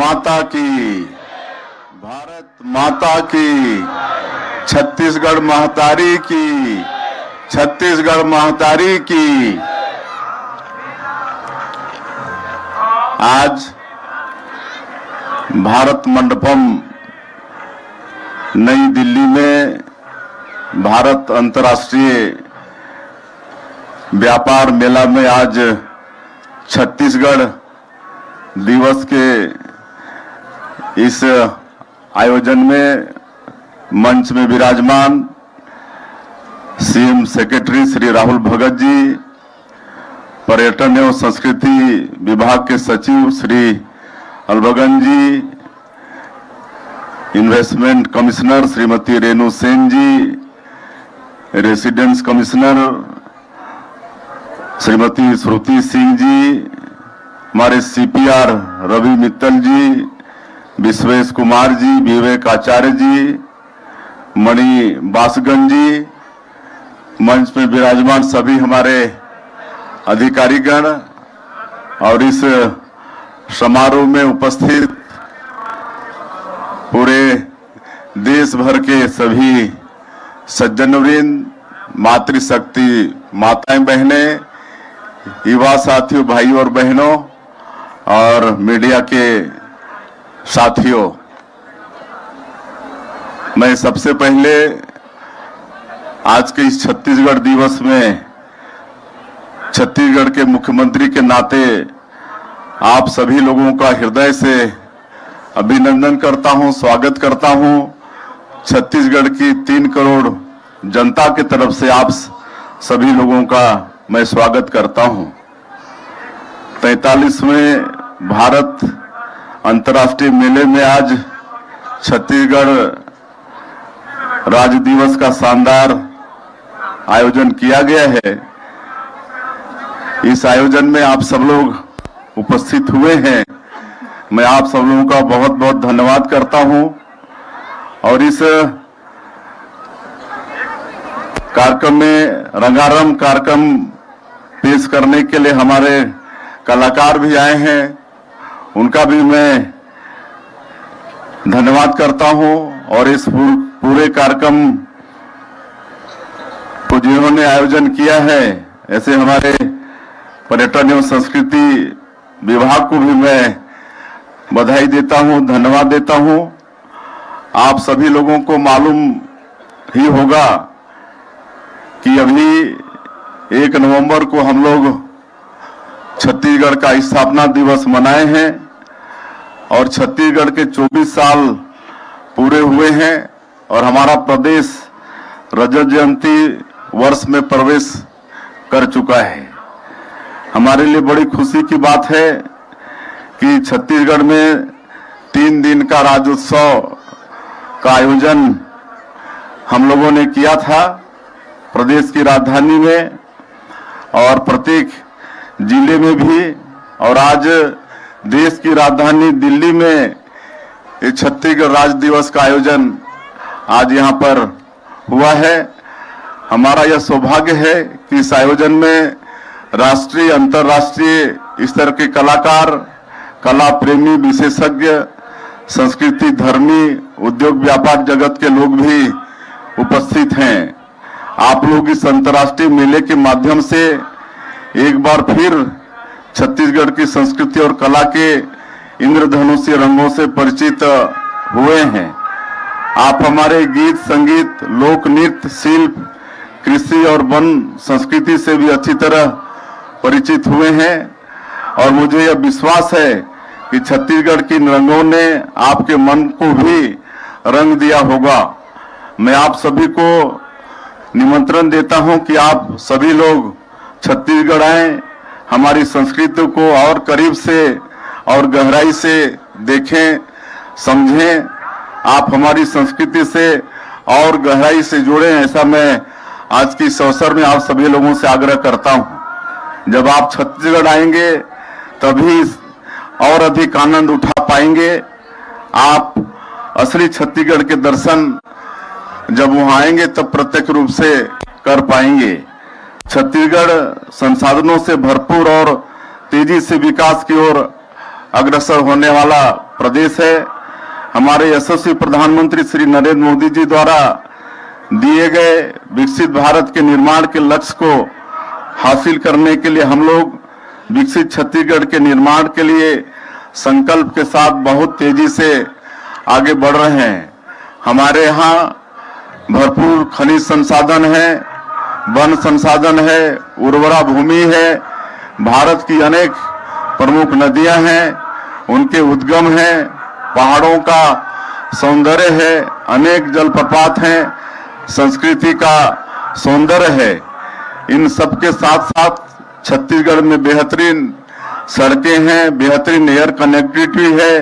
माता की, भारत माता की, छत्तीसगढ़ महतारी की, छत्तीसगढ़ महतारी की। आज भारत मंडपम नई दिल्ली में भारत अंतर्राष्ट्रीय व्यापार मेला में आज छत्तीसगढ़ दिवस के इस आयोजन में मंच में विराजमान सीएम सेक्रेटरी श्री राहुल भगत जी, पर्यटन एवं संस्कृति विभाग के सचिव श्री अलबगन जी, इन्वेस्टमेंट कमिश्नर श्रीमती रेणु सेन जी, रेसिडेंस कमिश्नर श्रीमती श्रुति सिंह जी, हमारे सीपीआर रवि मित्तल जी, विश्वेश कुमार जी, विवेक आचार्य जी, मणि बासगन जी, मंच में विराजमान सभी हमारे अधिकारीगण और इस समारोह में उपस्थित पूरे देश भर के सभी सज्जनवृंद, मातृशक्ति माताएं बहनें, युवा साथियों, भाइयों और बहनों और मीडिया के साथियों, मैं सबसे पहले आज के इस छत्तीसगढ़ दिवस में छत्तीसगढ़ के मुख्यमंत्री के नाते आप सभी लोगों का हृदय से अभिनंदन करता हूं, स्वागत करता हूं। छत्तीसगढ़ की 3 करोड़ जनता की तरफ से आप सभी लोगों का मैं स्वागत करता हूं। 43वें भारत अंतर्राष्ट्रीय मेले में आज छत्तीसगढ़ राज्य दिवस का शानदार आयोजन किया गया है। इस आयोजन में आप सब लोग उपस्थित हुए हैं, मैं आप सब लोगों का बहुत बहुत धन्यवाद करता हूं। और इस कार्यक्रम में रंगारंग कार्यक्रम पेश करने के लिए हमारे कलाकार भी आए हैं, उनका भी मैं धन्यवाद करता हूं। और इस पूरे कार्यक्रम को जिन्होंने आयोजन किया है, ऐसे हमारे पर्यटन एवं संस्कृति विभाग को भी मैं बधाई देता हूं, धन्यवाद देता हूं। आप सभी लोगों को मालूम ही होगा कि अभी 1 नवंबर को हम लोग छत्तीसगढ़ का स्थापना दिवस मनाए हैं और छत्तीसगढ़ के 24 साल पूरे हुए हैं और हमारा प्रदेश रजत जयंती वर्ष में प्रवेश कर चुका है। हमारे लिए बड़ी खुशी की बात है कि छत्तीसगढ़ में 3 दिन का राज्योत्सव का आयोजन हम लोगों ने किया था प्रदेश की राजधानी में और प्रत्येक जिले में भी, और आज देश की राजधानी दिल्ली में छत्तीसगढ़ राज्य दिवस का आयोजन आज यहाँ पर हुआ है। हमारा यह सौभाग्य है कि इस आयोजन में राष्ट्रीय अंतर्राष्ट्रीय स्तर के कलाकार, कला प्रेमी, विशेषज्ञ, संस्कृति धर्मी, उद्योग व्यापार जगत के लोग भी उपस्थित हैं। आप लोग इस अंतर्राष्ट्रीय मेले के माध्यम से एक बार फिर छत्तीसगढ़ की संस्कृति और कला के इंद्रधनुषीय रंगों से परिचित हुए हैं। आप हमारे गीत, संगीत, लोक नृत्य, शिल्प, कृषि और वन संस्कृति से भी अच्छी तरह परिचित हुए हैं और मुझे यह विश्वास है कि छत्तीसगढ़ की रंगों ने आपके मन को भी रंग दिया होगा। मैं आप सभी को निमंत्रण देता हूं कि आप सभी लोग छत्तीसगढ़ आएं, हमारी संस्कृति को और करीब से और गहराई से देखें, समझें। आप हमारी संस्कृति से और गहराई से जुड़ें, ऐसा मैं आज की इस अवसर में आप सभी लोगों से आग्रह करता हूं। जब आप छत्तीसगढ़ आएंगे तभी और अधिक आनंद उठा पाएंगे। आप असली छत्तीसगढ़ के दर्शन जब वहां आएंगे तब प्रत्यक्ष रूप से कर पाएंगे। छत्तीसगढ़ संसाधनों से भरपूर और तेजी से विकास की ओर अग्रसर होने वाला प्रदेश है। हमारे यशस्वी प्रधानमंत्री श्री नरेंद्र मोदी जी द्वारा दिए गए विकसित भारत के निर्माण के लक्ष्य को हासिल करने के लिए हम लोग विकसित छत्तीसगढ़ के निर्माण के लिए संकल्प के साथ बहुत तेजी से आगे बढ़ रहे हैं। हमारे यहाँ भरपूर खनिज संसाधन है, वन संसाधन है, उर्वरा भूमि है, भारत की अनेक प्रमुख नदियां हैं, उनके उद्गम हैं, पहाड़ों का सौंदर्य है, अनेक जलप्रपात हैं, संस्कृति का सौंदर्य है। इन सबके साथ साथ छत्तीसगढ़ में बेहतरीन सड़कें हैं, बेहतरीन एयर कनेक्टिविटी है,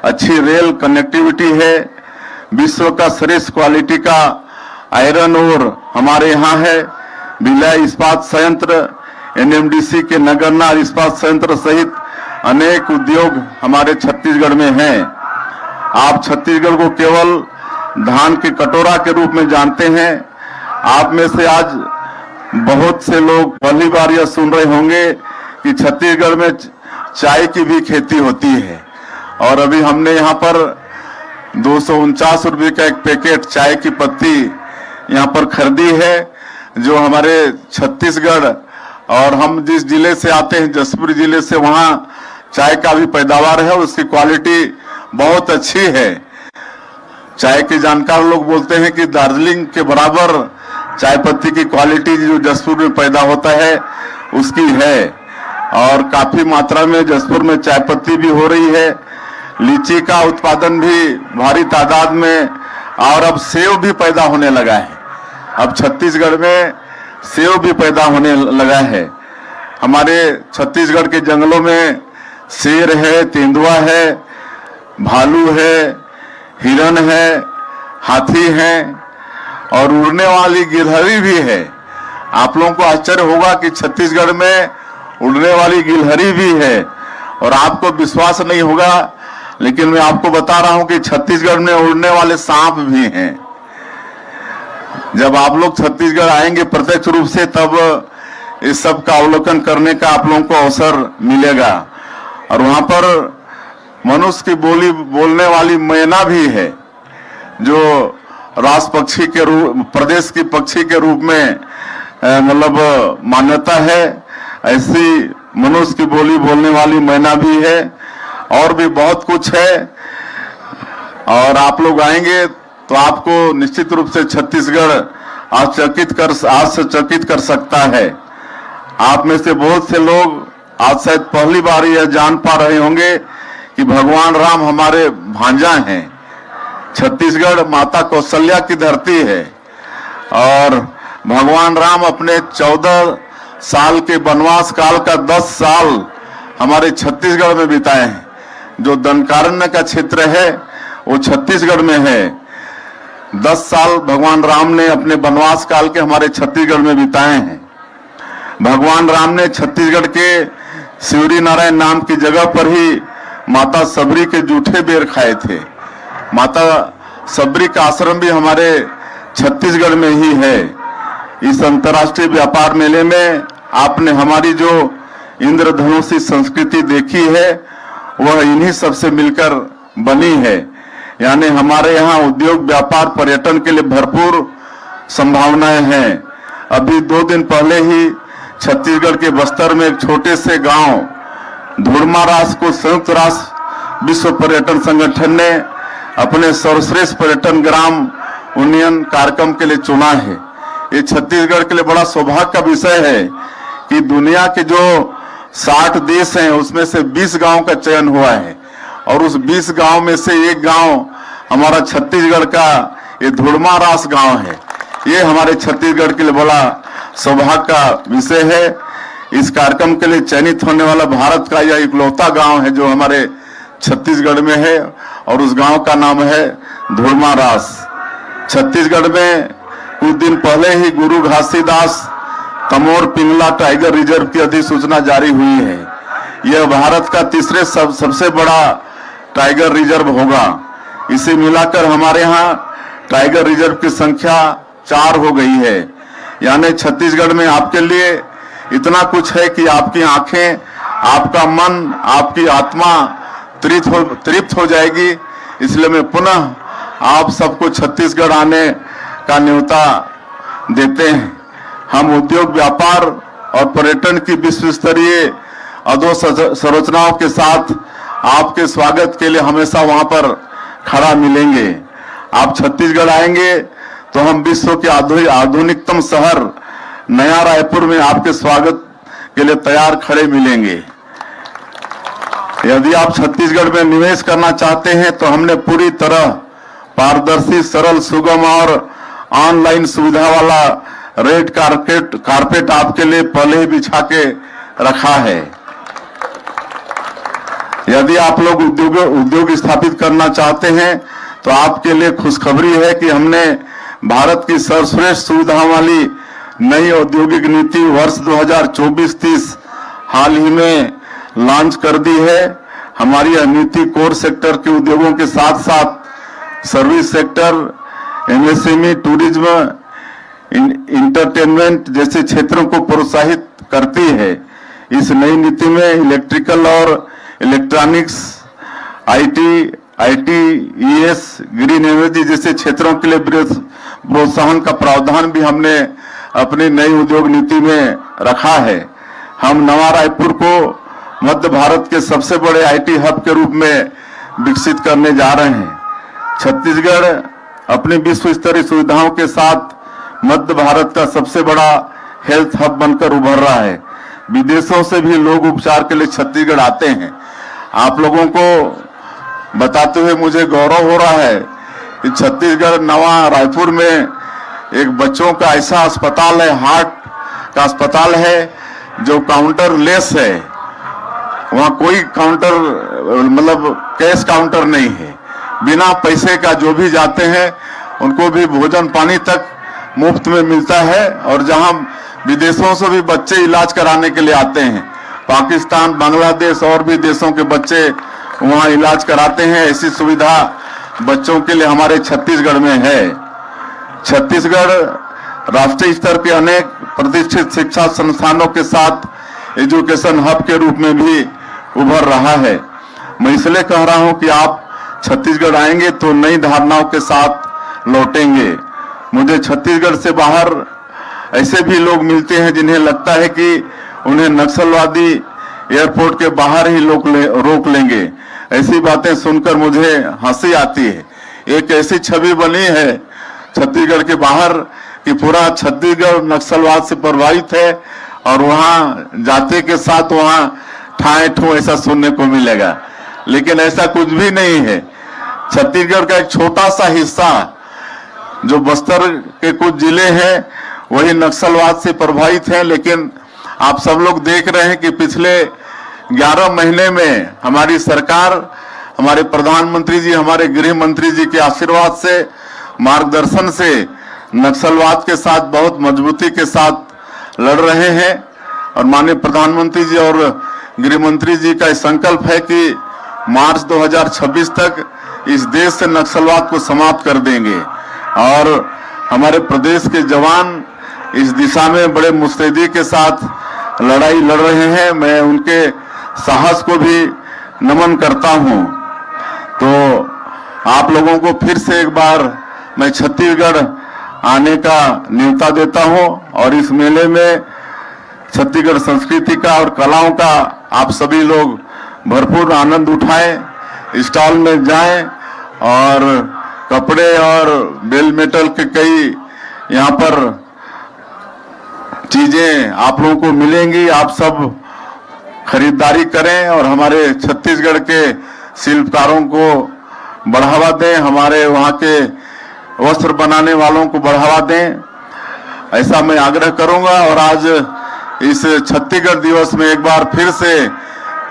अच्छी रेल कनेक्टिविटी है, विश्व का श्रेष्ठ क्वालिटी का आयरन ओर हमारे यहाँ है। भिलाई इस्पात संयंत्र, एनएमडीसी के नगरनार इस्पात संयंत्र सहित अनेक उद्योग हमारे छत्तीसगढ़ में हैं। आप छत्तीसगढ़ को केवल धान के कटोरा के रूप में जानते हैं। आप में से आज बहुत से लोग पहली बार यह सुन रहे होंगे कि छत्तीसगढ़ में चाय की भी खेती होती है। और अभी हमने यहाँ पर 249 रुपये का एक पैकेट चाय की पत्ती यहाँ पर खरीदी है, जो हमारे छत्तीसगढ़ और हम जिस जिले से आते हैं जसपुर जिले से, वहाँ चाय का भी पैदावार है, उसकी क्वालिटी बहुत अच्छी है। चाय के जानकार लोग बोलते हैं कि दार्जिलिंग के बराबर चाय पत्ती की क्वालिटी जो जसपुर में पैदा होता है उसकी है। और काफी मात्रा में जसपुर में चाय पत्ती भी हो रही है, लीची का उत्पादन भी भारी तादाद में, और अब सेब भी पैदा होने लगा है। अब छत्तीसगढ़ में सेब भी पैदा होने लगा है। हमारे छत्तीसगढ़ के जंगलों में शेर है, तेंदुआ है, भालू है, हिरन है, हाथी है और उड़ने वाली गिलहरी भी है। आप लोगों को आश्चर्य होगा कि छत्तीसगढ़ में उड़ने वाली गिलहरी भी है, और आपको विश्वास नहीं होगा, लेकिन मैं आपको बता रहा हूं कि छत्तीसगढ़ में उड़ने वाले सांप भी हैं। जब आप लोग छत्तीसगढ़ आएंगे प्रत्यक्ष रूप से, तब इस सब का अवलोकन करने का आप लोगों को अवसर मिलेगा। और वहां पर मनुष्य की बोली बोलने वाली मैना भी है, जो राज पक्षी के रूप, प्रदेश की पक्षी के रूप में मतलब मान्यता है। ऐसी मनुष्य की बोली बोलने वाली मैना भी है, और भी बहुत कुछ है। और आप लोग आएंगे तो आपको निश्चित रूप से छत्तीसगढ़ आश्चर्यचकित कर सकता है। आप में से बहुत से लोग आज शायद पहली बार यह जान पा रहे होंगे कि भगवान राम हमारे भांजा हैं। छत्तीसगढ़ माता कौशल्या की धरती है, और भगवान राम अपने 14 साल के वनवास काल का 10 साल हमारे छत्तीसगढ़ में बिताए हैं। जो दंडकारण्य का क्षेत्र है वो छत्तीसगढ़ में है। 10 साल भगवान राम ने अपने वनवास काल के हमारे छत्तीसगढ़ में बिताए हैं। भगवान राम ने छत्तीसगढ़ के शिवरी नारायण नाम की जगह पर ही माता सबरी के जूठे बेर खाए थे। माता सबरी का आश्रम भी हमारे छत्तीसगढ़ में ही है। इस अंतर्राष्ट्रीय व्यापार मेले में आपने हमारी जो इंद्रधनुषी संस्कृति देखी है, वह इन्हीं सबसे मिलकर बनी है। यानी हमारे यहाँ उद्योग, व्यापार, पर्यटन के लिए भरपूर संभावनाएं हैं। अभी 2 दिन पहले ही छत्तीसगढ़ के बस्तर में एक छोटे से गांव धुड़मारास को संयुक्त राष्ट्र विश्व पर्यटन संगठन ने अपने सर्वश्रेष्ठ पर्यटन ग्राम उन्नयन कार्यक्रम के लिए चुना है। ये छत्तीसगढ़ के लिए बड़ा सौभाग्य का विषय है कि दुनिया के जो 60 देश हैं उसमें से 20 गांव का चयन हुआ है, और उस 20 गांव में से एक गांव हमारा छत्तीसगढ़ का ये धुड़मारास गांव है। ये हमारे छत्तीसगढ़ के लिए बड़ा सौभाग्य का विषय है। इस कार्यक्रम के लिए चयनित होने वाला भारत का यह इकलौता गांव है जो हमारे छत्तीसगढ़ में है, और उस गांव का नाम है धुड़मारास। छत्तीसगढ़ में कुछ दिन पहले ही गुरु घासीदास तमोर पिंगला टाइगर रिजर्व की अधिसूचना जारी हुई है। यह भारत का तीसरे सबसे बड़ा टाइगर रिजर्व होगा। इसे मिलाकर हमारे यहाँ टाइगर रिजर्व की संख्या 4 हो गई है। यानी छत्तीसगढ़ में आपके लिए इतना कुछ है कि आपकी आंखें, आपका मन, आपकी आत्मा तृप्त हो जाएगी। इसलिए मैं पुनः आप सबको छत्तीसगढ़ आने का न्योता देते हैं। हम उद्योग, व्यापार और पर्यटन की विश्व स्तरीय अधोसंरचनाओं के साथ आपके स्वागत के लिए हमेशा वहां पर खड़ा मिलेंगे। आप छत्तीसगढ़ आएंगे तो हम विश्व के आधुनिकतम शहर नया रायपुर में आपके स्वागत के लिए तैयार खड़े मिलेंगे। यदि आप छत्तीसगढ़ में निवेश करना चाहते हैं तो हमने पूरी तरह पारदर्शी, सरल, सुगम और ऑनलाइन सुविधा वाला रेड कारपेट आपके लिए पहले ही बिछा के रखा है। यदि आप लोग उद्योग स्थापित करना चाहते हैं तो आपके लिए खुशखबरी है कि हमने भारत की सर्वश्रेष्ठ सुविधाओं वाली नई औद्योगिक नीति वर्ष 2024-30 हाल ही में लॉन्च कर दी है। हमारी यह नीति कोर सेक्टर के उद्योगों के साथ साथ service sector, MSME, tourism, entertainment जैसे क्षेत्रों को प्रोत्साहित करती है। इस नई नीति में इलेक्ट्रिकल और इलेक्ट्रॉनिक्स, आईटीईएस, ग्रीन एनर्जी जैसे क्षेत्रों के लिए प्रोत्साहन का प्रावधान भी हमने अपनी नई उद्योग नीति में रखा है। हम नवा रायपुर को मध्य भारत के सबसे बड़े आईटी हब के रूप में विकसित करने जा रहे हैं। छत्तीसगढ़ अपनी विश्व स्तरीय सुविधाओं के साथ मध्य भारत का सबसे बड़ा हेल्थ हब बनकर उभर रहा है। विदेशों से भी लोग उपचार के लिए छत्तीसगढ़ आते हैं। आप लोगों को बताते हुए मुझे गौरव हो रहा है कि छत्तीसगढ़ नवा रायपुर में एक बच्चों का ऐसा अस्पताल है, हार्ट का अस्पताल है जो काउंटर लेस है। वहाँ कोई काउंटर मतलब कैश काउंटर नहीं है। बिना पैसे का जो भी जाते हैं उनको भी भोजन पानी तक मुफ्त में मिलता है। और जहाँ विदेशों से भी बच्चे इलाज कराने के लिए आते हैं, पाकिस्तान, बांग्लादेश और भी देशों के बच्चे वहाँ इलाज कराते हैं। ऐसी सुविधा बच्चों के लिए हमारे छत्तीसगढ़ में है। छत्तीसगढ़ राष्ट्रीय स्तर के अनेक प्रतिष्ठित शिक्षा संस्थानों के साथ एजुकेशन हब के रूप में भी उभर रहा है। मैं इसलिए कह रहा हूं कि आप छत्तीसगढ़ आएंगे तो नई धारणाओं के साथ लौटेंगे। मुझे छत्तीसगढ़ से बाहर ऐसे भी लोग मिलते हैं जिन्हें लगता है कि उन्हें नक्सलवादी एयरपोर्ट के बाहर ही रोक लेंगे। ऐसी बातें सुनकर मुझे हंसी आती है। एक ऐसी छवि बनी है छत्तीसगढ़ के बाहर कि पूरा छत्तीसगढ़ नक्सलवाद से प्रभावित है और वहां जाते के साथ वहां ठाए ठो ऐसा सुनने को मिलेगा। लेकिन ऐसा कुछ भी नहीं है। छत्तीसगढ़ का एक छोटा सा हिस्सा जो बस्तर के कुछ जिले हैं वही नक्सलवाद से प्रभावित हैं। लेकिन आप सब लोग देख रहे हैं कि पिछले 11 महीने में हमारी सरकार, हमारे प्रधानमंत्री जी, हमारे गृह मंत्री जी के आशीर्वाद से, मार्गदर्शन से नक्सलवाद के साथ बहुत मजबूती के साथ लड़ रहे हैं। और माननीय प्रधानमंत्री जी और गृह मंत्री जी का संकल्प है कि मार्च 2026 तक इस देश से नक्सलवाद को समाप्त कर देंगे। और हमारे प्रदेश के जवान इस दिशा में बड़े मुस्तैदी के साथ लड़ाई लड़ रहे हैं। मैं उनके साहस को भी नमन करता हूं। तो आप लोगों को फिर से एक बार मैं छत्तीसगढ़ आने का न्योता देता हूं और इस मेले में छत्तीसगढ़ संस्कृति का और कलाओं का आप सभी लोग भरपूर आनंद उठाएं। स्टॉल में जाएं और कपड़े और बेल मेटल के कई यहाँ पर चीजें आप लोगों को मिलेंगी। आप सब खरीदारी करें और हमारे छत्तीसगढ़ के शिल्पकारों को बढ़ावा दें, हमारे वहाँ के वस्त्र बनाने वालों को बढ़ावा दें, ऐसा मैं आग्रह करूंगा। और आज इस छत्तीसगढ़ दिवस में एक बार फिर से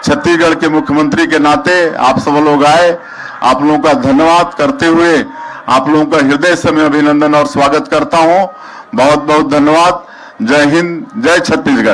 छत्तीसगढ़ के मुख्यमंत्री के नाते आप सब लोग आए, आप लोगों का धन्यवाद करते हुए आप लोगों का हृदय से मैं अभिनंदन और स्वागत करता हूं। बहुत बहुत धन्यवाद। जय हिंद, जय छत्तीसगढ़।